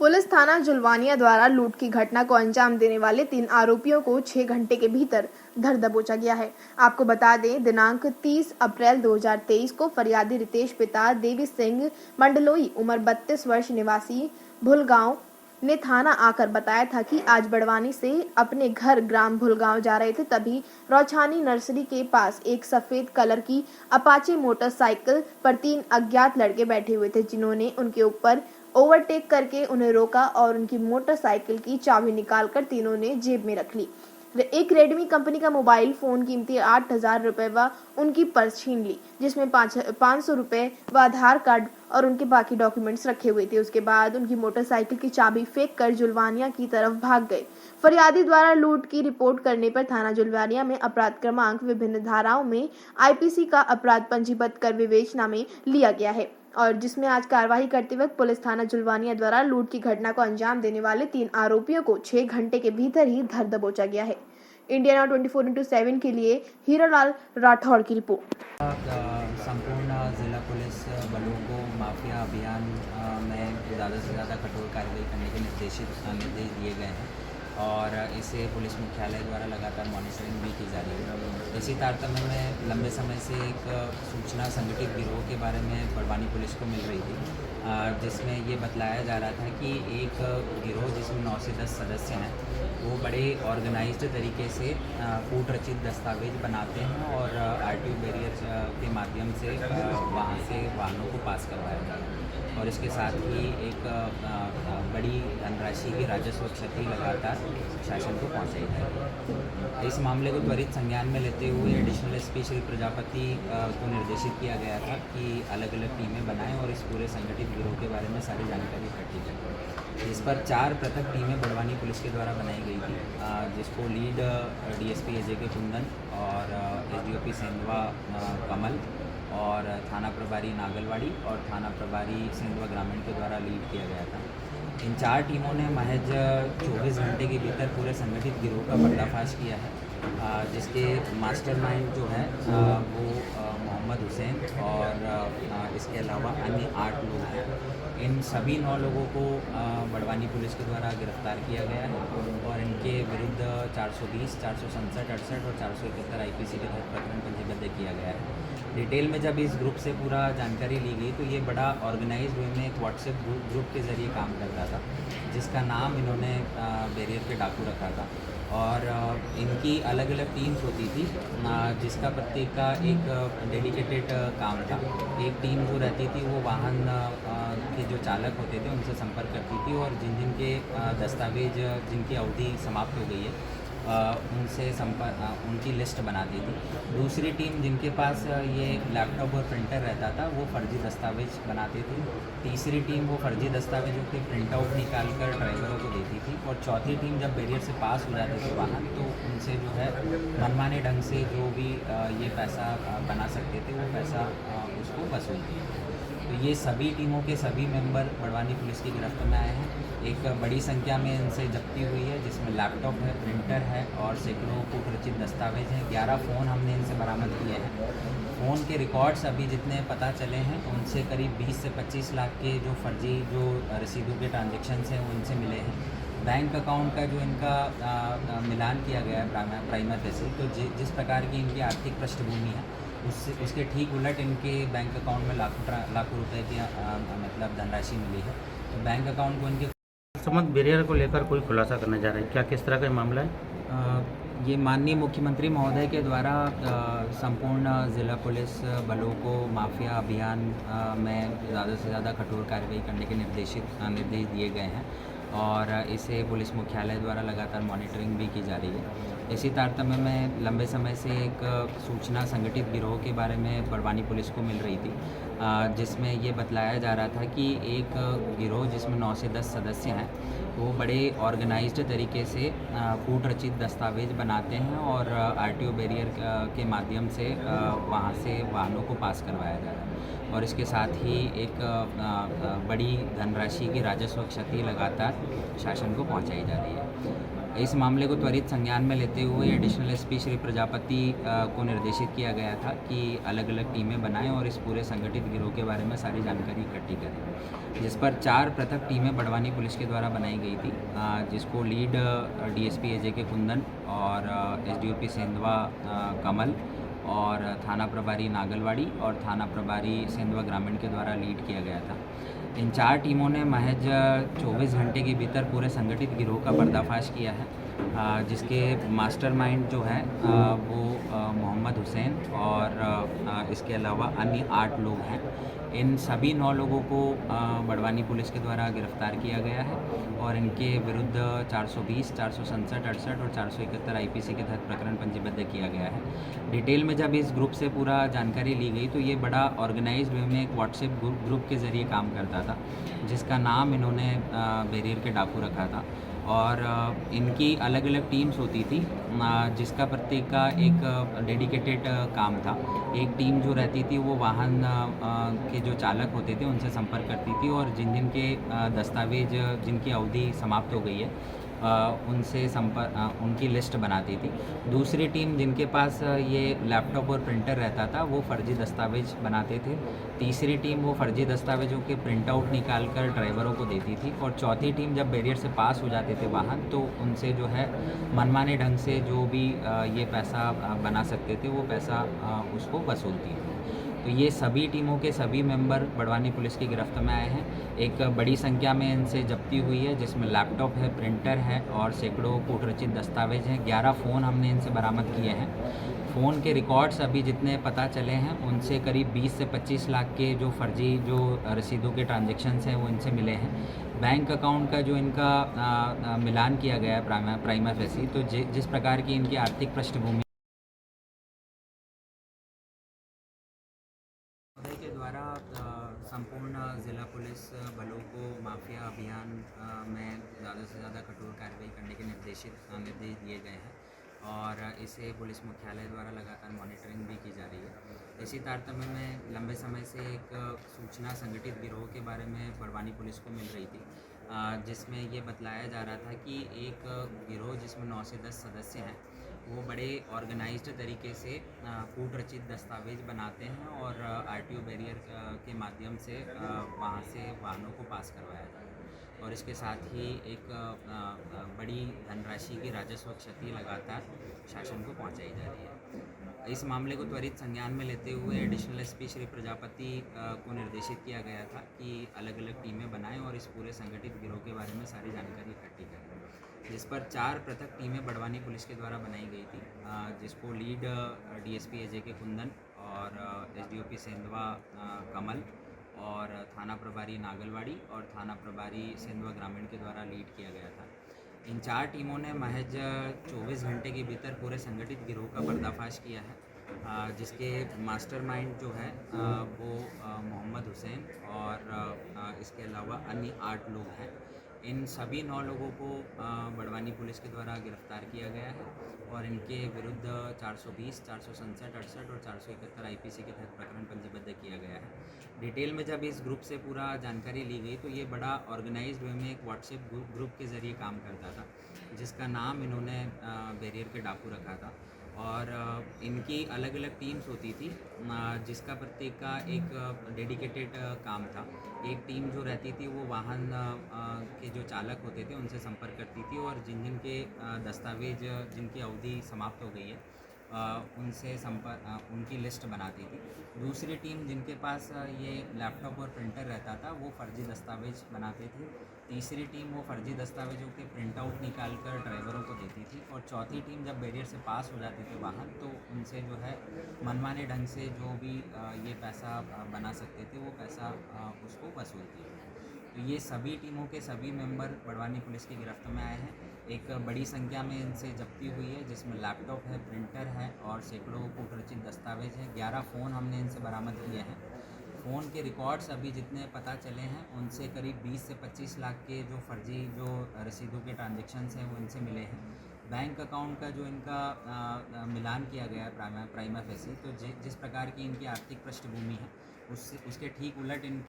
Police थाना जुलवानिया द्वारा लूट की घटना को अंजाम देने वाले 3 आरोपियों को 6 घंटे के भीतर धर दबोचा गया है। आपको बता दें, दिनांक 30 अप्रैल 2023 को फरियादी रितेश पिता देवी सिंह मंडलोई उम्र 32 वर्ष निवासी भुलगांव ने थाना आकर बताया था कि आज बड़वानी से अपने घर ग्राम भुलगांव जा रहे थे, तभी रौछानी नर्सरी के पास एक सफेद कलर की अपाचे मोटरसाइकिल पर 3 अज्ञात लड़के बैठे हुए थे, जिन्होंने उनके ऊपर ओवरटेक करके उन्हें रोका और उनकी मोटरसाइकिल की चाबी निकालकर तीनों ने जेब में रख ली। एक रेडमी कंपनी का मोबाइल फोन कीमती 8,000 रुपए व उनकी पर्स छीन ली, जिसमें 500 रुपए व आधार कार्ड और उनके बाकी डॉक्यूमेंट्स रखे हुए थे। उसके बाद उनकी मोटरसाइकिल की चाबी फेंक कर जुलवानिया की तरफ भाग गए। फरियादी द्वारा लूट की रिपोर्ट करने पर थाना जुलवानिया में अपराध क्रमांक विभिन्न धाराओं में आईपीसी का अपराध पंजीबद्ध कर विवेचना में लिया गया है, और जिसमें आज कार्रवाई करते वक्त पुलिस थाना जुलवानिया द्वारा लूट की घटना को अंजाम देने वाले 3 आरोपियों को 6 घंटे के भीतर ही धर दबोचा गया है। इंडिया नाउ 24/7 के लिए हीरालाल राठौड़ की रिपोर्ट। संपूर्ण जिला पुलिस बलों को माफिया अभियान में ज़्यादा से ज़्यादा कठोर कार्रवाई करने के निर्देश दिए गए हैं और इसे पुलिस मुख्यालय द्वारा लगातार मॉनिटरिंग भी की जा रही है। इसी तारतम्य में लंबे समय से एक सूचना संगठित गिरोह के बारे में बड़वानी पुलिस को मिल रही थी, जिसमें ये बतलाया जा रहा था कि एक गिरोह जिसमें 9 से 10 सदस्य हैं, वो बड़े ऑर्गेनाइज्ड तरीके से कूट रचित दस्तावेज बनाते हैं और आरटीओ बैरियर के माध्यम से वहाँ से वाहनों को पास करवाया जाता है और इसके साथ ही एक बड़ी धनराशि की राजस्व क्षति लगातार शासन को पहुँचाई जाएगी। इस मामले को त्वरित संज्ञान में लेते हुए एडिशनल एसपी श्री प्रजापति को निर्देशित किया गया था कि अलग अलग टीमें बनाएं और इस पूरे संगठित गिरोह के बारे में सारी जानकारी इकट्ठी करें। इस पर 4 पृथक टीमें बड़वानी पुलिस के द्वारा बनाई गई थी, जिसको लीड डीएसपी अजय के कुंदन और एसडीओपी सेंधवा कमल और थाना प्रभारी नागलवाड़ी और थाना प्रभारी सेंधवा ग्रामीण के द्वारा लीड किया गया था। इन 4 टीमों ने महज 24 घंटे के भीतर पूरे संगठित गिरोह का पर्दाफाश किया है, जिसके मास्टरमाइंड जो है वो मोहम्मद हुसैन और इसके अलावा अन्य 8 लोग हैं। इन सभी 9 लोगों को बड़वानी पुलिस के द्वारा गिरफ्तार किया गया है और इनके विरुद्ध 420, 467, 68 और 471 आईपीसी के तहत प्रकरण पंजीबद्ध किया गया है। डिटेल में जब इस ग्रुप से पूरा जानकारी ली गई तो ये बड़ा ऑर्गेनाइज्ड वे में एक व्हाट्सएप ग्रुप के ज़रिए काम करता था, जिसका नाम इन्होंने बैरियर पे डाकू रखा था और इनकी अलग अलग टीम्स होती थी, जिसका प्रत्येक का एक डेडिकेटेड काम था। एक टीम जो रहती थी वो वाहन के जो चालक होते थे उनसे संपर्क करती थी और जिन जिन के दस्तावेज जिनकी अवधि समाप्त हो गई है उनसे उनकी लिस्ट बनाती थी। दूसरी टीम जिनके पास ये लैपटॉप और प्रिंटर रहता था वो फर्जी दस्तावेज बनाती थी। तीसरी टीम वो फर्जी दस्तावेजों के प्रिंट आउट निकाल कर ड्राइवरों को देती थी और चौथी टीम जब बैरियर से पास हो जाते थे वाहन तो उनसे जो है मनमाने ढंग से जो भी ये पैसा बना सकते थे वो पैसा उसको वसूलती थी। तो ये सभी टीमों के सभी मेंबर बड़वानी पुलिस की गिरफ्त में आए हैं। एक बड़ी संख्या में इनसे जब्ती हुई है, जिसमें लैपटॉप है, प्रिंटर है और सैकड़ों कूट रचित दस्तावेज हैं। 11 फ़ोन हमने इनसे बरामद किए हैं। फ़ोन के रिकॉर्ड्स अभी जितने पता चले हैं उनसे करीब 20 से 25 लाख के जो फर्जी जो रसीदों के ट्रांजेक्शंस हैं वो इनसे मिले हैं। बैंक अकाउंट का जो इनका मिलान किया गया है प्राइमा फेसी, तो जिस प्रकार की इनकी आर्थिक पृष्ठभूमि है उसके ठीक उलट इनके बैंक अकाउंट में लाखों रुपए की मतलब धनराशि मिली है। तो बैंक अकाउंट को इनके संबंध बैरियर को लेकर कोई खुलासा करने जा रहा है, क्या किस तरह का मामला है? ये माननीय मुख्यमंत्री महोदय के द्वारा संपूर्ण जिला पुलिस बलों को माफिया अभियान में ज़्यादा से ज़्यादा कठोर कार्रवाई करने के निर्देश दिए गए हैं और इसे पुलिस मुख्यालय द्वारा लगातार मॉनिटरिंग भी की जा रही है। इसी तारतम्य में लंबे समय से एक सूचना संगठित गिरोह के बारे में बड़वानी पुलिस को मिल रही थी, जिसमें ये बतलाया जा रहा था कि एक गिरोह जिसमें 9 से 10 सदस्य हैं, वो बड़े ऑर्गेनाइज्ड तरीके से कूट रचित दस्तावेज बनाते हैं और आरटीओ बैरियर के माध्यम से वहाँ से वाहनों को पास करवाया जा रहा है और इसके साथ ही एक बड़ी धनराशि की राजस्व क्षति लगातार शासन को पहुँचाई जा रही है। इस मामले को त्वरित संज्ञान में लेते हुए एडिशनल एसपी श्री प्रजापति को निर्देशित किया गया था कि अलग अलग टीमें बनाएं और इस पूरे संगठित गिरोह के बारे में सारी जानकारी इकट्ठी करें, जिस पर 4 पृथक टीमें बड़वानी पुलिस के द्वारा बनाई गई थी, जिसको लीड डीएसपी एजे के कुंदन और एसडीओपी सेंधवा कमल और थाना प्रभारी नागलवाड़ी और थाना प्रभारी सेंधवा ग्रामीण के द्वारा लीड किया गया था। इन 4 टीमों ने महज 24 घंटे के भीतर पूरे संगठित गिरोह का पर्दाफाश किया है, जिसके मास्टरमाइंड जो है वो मोहम्मद हुसैन और इसके अलावा अन्य 8 लोग हैं। इन सभी 9 लोगों को बड़वानी पुलिस के द्वारा गिरफ्तार किया गया है और इनके विरुद्ध 420, 467, 68 और 471 आईपीसी के तहत प्रकरण पंजीबद्ध किया गया है। डिटेल में जब इस ग्रुप से पूरा जानकारी ली गई तो ये बड़ा ऑर्गेनाइज्ड वे में एक व्हाट्सएप ग्रुप के ज़रिए काम करता था, जिसका नाम इन्होंने बैरियर के डाकू रखा था और इनकी अलग अलग टीम्स होती थी, जिसका प्रत्येक का एक डेडिकेटेड काम था। एक टीम जो रहती थी वो वाहन के जो चालक होते थे उनसे संपर्क करती थी और जिन जिन के दस्तावेज जिनकी अवधि समाप्त हो गई है उनसे उनकी लिस्ट बनाती थी। दूसरी टीम जिनके पास ये लैपटॉप और प्रिंटर रहता था वो फर्जी दस्तावेज बनाते थे। तीसरी टीम वो फर्जी दस्तावेजों के प्रिंट आउट निकाल कर ड्राइवरों को देती थी और चौथी टीम जब बैरियर से पास हो जाते थे वाहन तो उनसे जो है मनमाने ढंग से जो भी ये पैसा बना सकते थे वो पैसा उसको वसूलती थी। तो ये सभी टीमों के सभी मेंबर बड़वानी पुलिस की गिरफ्त में आए हैं। एक बड़ी संख्या में इनसे जब्ती हुई है, जिसमें लैपटॉप है, प्रिंटर है और सैकड़ों कूटरचित दस्तावेज हैं। 11 फ़ोन हमने इनसे बरामद किए हैं। फ़ोन के रिकॉर्ड्स अभी जितने पता चले हैं उनसे करीब 20 से 25 लाख के जो फर्जी जो रसीदों के ट्रांजैक्शंस हैं वो इनसे मिले हैं। बैंक अकाउंट का जो इनका मिलान किया गया है प्राइमा फेसी, तो जिस प्रकार की इनकी आर्थिक पृष्ठभूमि के द्वारा संपूर्ण ज़िला पुलिस बलों को माफिया अभियान में ज़्यादा से ज़्यादा कठोर कार्रवाई करने के निर्देश दिए गए हैं और इसे पुलिस मुख्यालय द्वारा लगातार मॉनिटरिंग भी की जा रही है। इसी तारतम्य में लंबे समय से एक सूचना संगठित गिरोह के बारे में बड़वानी पुलिस को मिल रही थी, जिसमें ये बतलाया जा रहा था कि एक गिरोह जिसमें 9 से 10 सदस्य हैं वो बड़े ऑर्गेनाइज्ड तरीके से कूट रचित दस्तावेज बनाते हैं और आरटीओ बैरियर के माध्यम से वहाँ से वाहनों को पास करवाया जाता है और इसके साथ ही एक बड़ी धनराशि की राजस्व क्षति लगातार शासन को पहुँचाई जा रही है। इस मामले को त्वरित संज्ञान में लेते हुए एडिशनल एसपी श्री प्रजापति को निर्देशित किया गया था कि अलग अलग टीमें बनाएं और इस पूरे संगठित गिरोह के बारे में सारी जानकारी इकट्ठी करें, जिस पर 4 पृथक टीमें बड़वानी पुलिस के द्वारा बनाई गई थी, जिसको लीड डीएसपी एजे के कुंदन और एसडीओपी सेंधवा कमल और थाना प्रभारी नागलवाड़ी और थाना प्रभारी सेंधवा ग्रामीण के द्वारा लीड किया गया था। इन 4 टीमों ने महज 24 घंटे के भीतर पूरे संगठित गिरोह का पर्दाफाश किया है, जिसके मास्टरमाइंड जो है वो मोहम्मद हुसैन और इसके अलावा अन्य 8 लोग हैं। इन सभी 9 लोगों को बड़वानी पुलिस के द्वारा गिरफ्तार किया गया है और इनके विरुद्ध 420, 467, 68 और 471 आईपीसी के तहत प्रकरण पंजीबद्ध किया गया है। डिटेल में जब इस ग्रुप से पूरा जानकारी ली गई तो ये बड़ा ऑर्गेनाइज्ड वे में एक व्हाट्सएप ग्रुप के ज़रिए काम करता था, जिसका नाम इन्होंने बैरियर के डाकू रखा था और इनकी अलग अलग टीम्स होती थी, जिसका प्रत्येक का एक डेडिकेटेड काम था। एक टीम जो रहती थी वो वाहन के जो चालक होते थे उनसे संपर्क करती थी और जिन जिन के दस्तावेज जिनकी अवधि समाप्त हो गई है उनसे उनकी लिस्ट बनाती थी। दूसरी टीम जिनके पास ये लैपटॉप और प्रिंटर रहता था वो फर्जी दस्तावेज बनाते थे। तीसरी टीम वो फर्जी दस्तावेजों के प्रिंट आउट निकाल कर ड्राइवरों को देती थी और चौथी टीम जब बैरियर से पास हो जाते थे वाहन तो उनसे जो है मनमाने ढंग से जो भी ये पैसा बना सकते थे वो पैसा उसको वसूलती थी। तो ये सभी टीमों के सभी मेंबर बड़वानी पुलिस की गिरफ्त में आए हैं। एक बड़ी संख्या में इनसे जब्ती हुई है, जिसमें लैपटॉप है, प्रिंटर है और सैकड़ों कूटरचित दस्तावेज हैं। 11 फ़ोन हमने इनसे बरामद किए हैं। फ़ोन के रिकॉर्ड्स अभी जितने पता चले हैं उनसे करीब 20 से 25 लाख के जो फर्जी जो रसीदों के ट्रांजैक्शंस हैं वो इनसे मिले हैं। बैंक अकाउंट का जो इनका मिलान किया गया है प्राइमा फेसी, तो जिस प्रकार की इनकी आर्थिक पृष्ठभूमि है उसके ठीक उलट इन